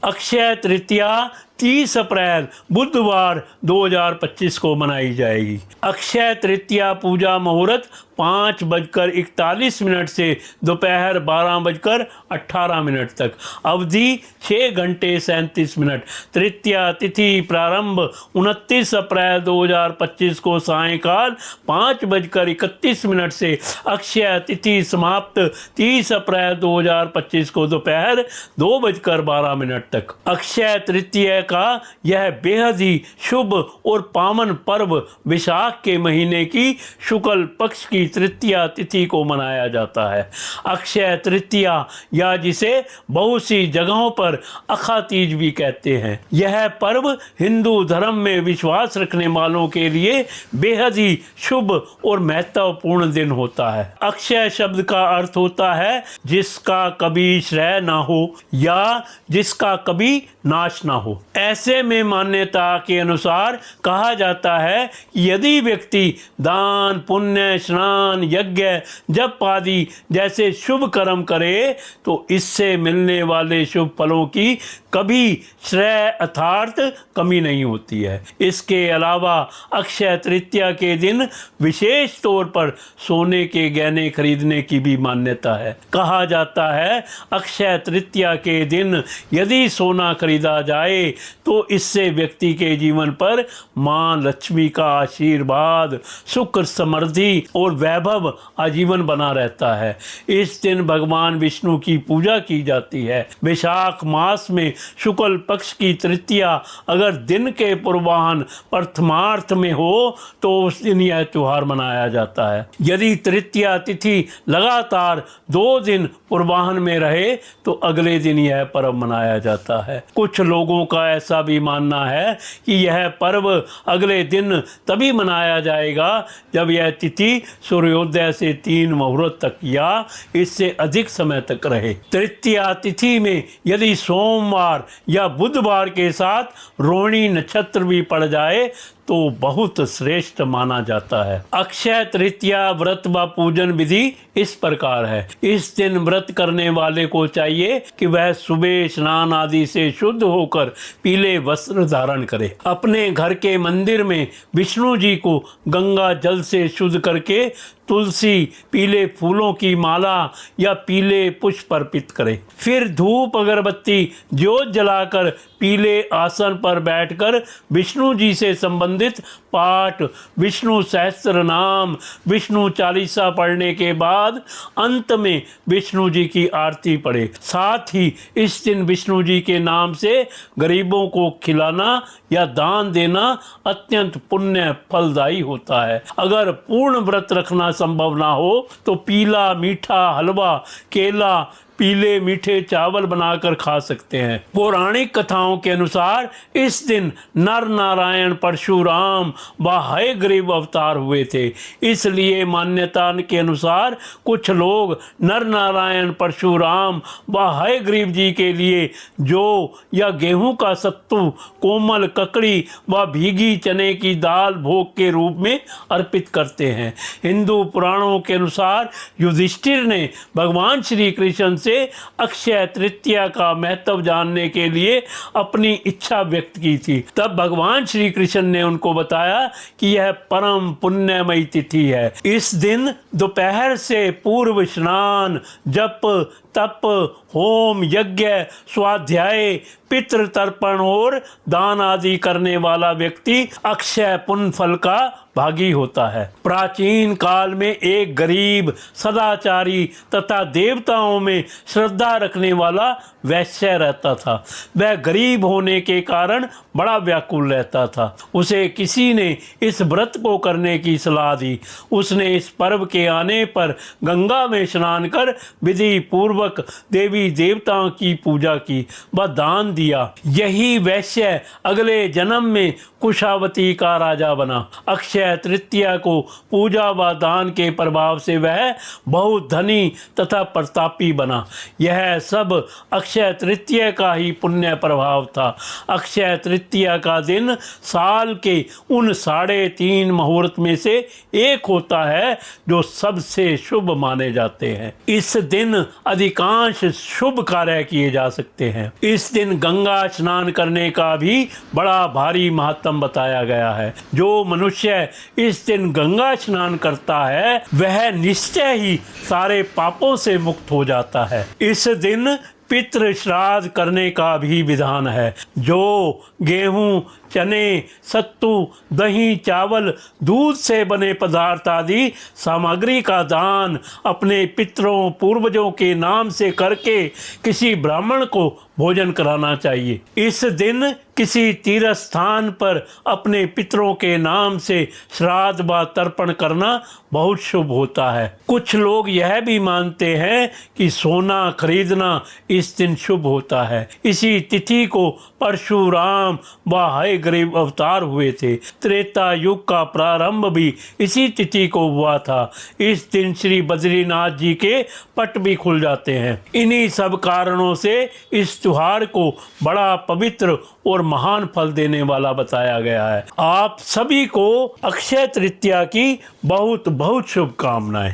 अक्षय तृतीया 30 अप्रैल बुधवार 2025 को मनाई जाएगी। अक्षय तृतीया पूजा मुहूर्त 5:41 से दोपहर 12:18 तक, अवधि 6 घंटे 37 मिनट। तृतीया तिथि प्रारंभ 29 अप्रैल 2025 को सायंकाल 5:31 से, अक्षय तिथि समाप्त 30 अप्रैल 2025 को दोपहर 2:12 तक। अक्षय तृतीया का यह बेहद ही शुभ और पावन पर्व विशाख के महीने की शुक्ल पक्ष की तृतीया तिथि को मनाया जाता है। अक्षय तृतीया या जिसे बहुत सी जगहों पर अखा तीज भी कहते हैं, यह पर्व हिंदू धर्म में विश्वास रखने वालों के लिए बेहद ही शुभ और महत्वपूर्ण दिन होता है। अक्षय शब्द का अर्थ होता है जिसका कभी श्रेय ना हो या जिसका कभी नाश ना हो। ऐसे में मान्यता के अनुसार कहा जाता है कि यदि व्यक्ति दान, पुण्य, स्नान, यज्ञ, जप आदि जैसे शुभ कर्म करे तो इससे मिलने वाले शुभ फलों की कभी श्रेय अर्थात कमी नहीं होती है। इसके अलावा अक्षय तृतीया के दिन विशेष तौर पर सोने के गहने खरीदने की भी मान्यता है। कहा जाता है अक्षय तृतीया के दिन यदि सोना खरीदा जाए तो इससे व्यक्ति के जीवन पर मां लक्ष्मी का आशीर्वाद, सुख, समृद्धि और वैभव आजीवन बना रहता है। इस दिन भगवान विष्णु की पूजा की जाती है। वैशाख मास में शुक्ल पक्ष की तृतीया अगर दिन के पूर्वाह्न प्रथमार्थ में हो तो उस दिन यह त्योहार मनाया जाता है। यदि तृतीया तिथि लगातार 2 दिन पूर्वाह्न में रहे तो अगले दिन यह पर्व मनाया जाता है। कुछ लोगों का ऐसा भी मानना है कि यह पर्व अगले दिन तभी मनाया जाएगा जब यह तिथि सूर्योदय से 3 मुहूर्त तक या इससे अधिक समय तक रहे। तृतीया तिथि में यदि सोमवार या बुधवार के साथ रोहिणी नक्षत्र भी पड़ जाए तो बहुत श्रेष्ठ माना जाता है। अक्षय तृतीया व्रत व पूजन विधि इस प्रकार है। इस दिन व्रत करने वाले को चाहिए कि वह सुबह स्नान आदि से शुद्ध होकर पीले वस्त्र धारण करे। अपने घर के मंदिर में विष्णु जी को गंगा जल से शुद्ध करके तुलसी, पीले फूलों की माला या पीले पुष्प अर्पित करे। फिर धूप, अगरबत्ती, ज्योत जलाकर पीले आसन पर बैठकर विष्णु जी से संबंधित पाठ, विष्णु सहस्त्र नाम, विष्णु चालीसा पढ़ने के बाद अंत में विष्णु जी की आरती पढ़े। साथ ही इस दिन विष्णु जी के नाम से गरीबों को खिलाना या दान देना अत्यंत पुण्य फलदायी होता है। अगर पूर्ण व्रत रखना संभव ना हो तो पीला मीठा हलवा, केला, पीले मीठे चावल बनाकर खा सकते हैं। पौराणिक कथाओं के अनुसार इस दिन नर नारायण परशुराम व हयग्रीव अवतार हुए थे। इसलिए मान्यता के अनुसार कुछ लोग नर नारायण परशुराम व हयग्रीव जी के लिए जौ या गेहूं का सत्तू, कोमल ककड़ी व भीगी चने की दाल भोग के रूप में अर्पित करते हैं। हिंदू पुराणों के अनुसार युधिष्ठिर ने भगवान श्री कृष्ण से अक्षय तृतीया का महत्व जानने के लिए अपनी इच्छा व्यक्त की थी। तब भगवान श्री कृष्ण ने उनको बताया कि यह परम पुण्यमयी तिथि है। इस दिन दोपहर से पूर्व स्नान, जप, तप, होम, यज्ञ, स्वाध्याय, पितृ तर्पण और दान आदि करने वाला व्यक्ति अक्षय पुण्य फल का भागी होता है। प्राचीन काल में एक गरीब, सदाचारी तथा देवताओं में श्रद्धा रखने वाला वैश्य रहता था। वह गरीब होने के कारण बड़ा व्याकुल रहता था। उसे किसी ने इस व्रत को करने की सलाह दी। उसने इस पर्व के आने पर गंगा में स्नान कर विधि पूर्वक देवी देवताओं की पूजा की व दान दिया। यही वैश्य अगले जन्म में कुशावती का राजा बना। अक्षय अक्षय तृतीया को पूजा व दान के प्रभाव से वह बहुत धनी तथा प्रतापी बना। यह सब अक्षय तृतीया का ही पुण्य प्रभाव था। अक्षय तृतीया का दिन साल के उन 3.5 मुहूर्त में से एक होता है जो सबसे शुभ माने जाते हैं। इस दिन अधिकांश शुभ कार्य किए जा सकते हैं। इस दिन गंगा स्नान करने का भी बड़ा भारी महत्व बताया गया है। जो मनुष्य इस दिन गंगा स्नान करता है वह निश्चय ही सारे पापों से मुक्त हो जाता है। इस दिन पितृ श्राद्ध करने का भी विधान है। जो गेहूं, चने, सत्तू, दही, चावल, दूध से बने पदार्थ आदि सामग्री का दान अपने पितरों पूर्वजों के नाम से करके किसी ब्राह्मण को भोजन कराना चाहिए। इस दिन किसी तीर्थ स्थान पर अपने पितरों के नाम से श्राद्ध व तर्पण करना बहुत शुभ होता है। कुछ लोग यह भी मानते हैं कि सोना खरीदना इस दिन शुभ होता है। इसी तिथि को परशुराम व हयग्रीव अवतार हुए थे। त्रेता युग का प्रारंभ भी इसी तिथि को हुआ था। इस दिन श्री बद्रीनाथ जी के पट भी खुल जाते हैं। इन्हीं सब कारणों से इस त्योहार को बड़ा पवित्र और महान फल देने वाला बताया गया है। आप सभी को अक्षय तृतीया की बहुत बहुत शुभकामनाएं।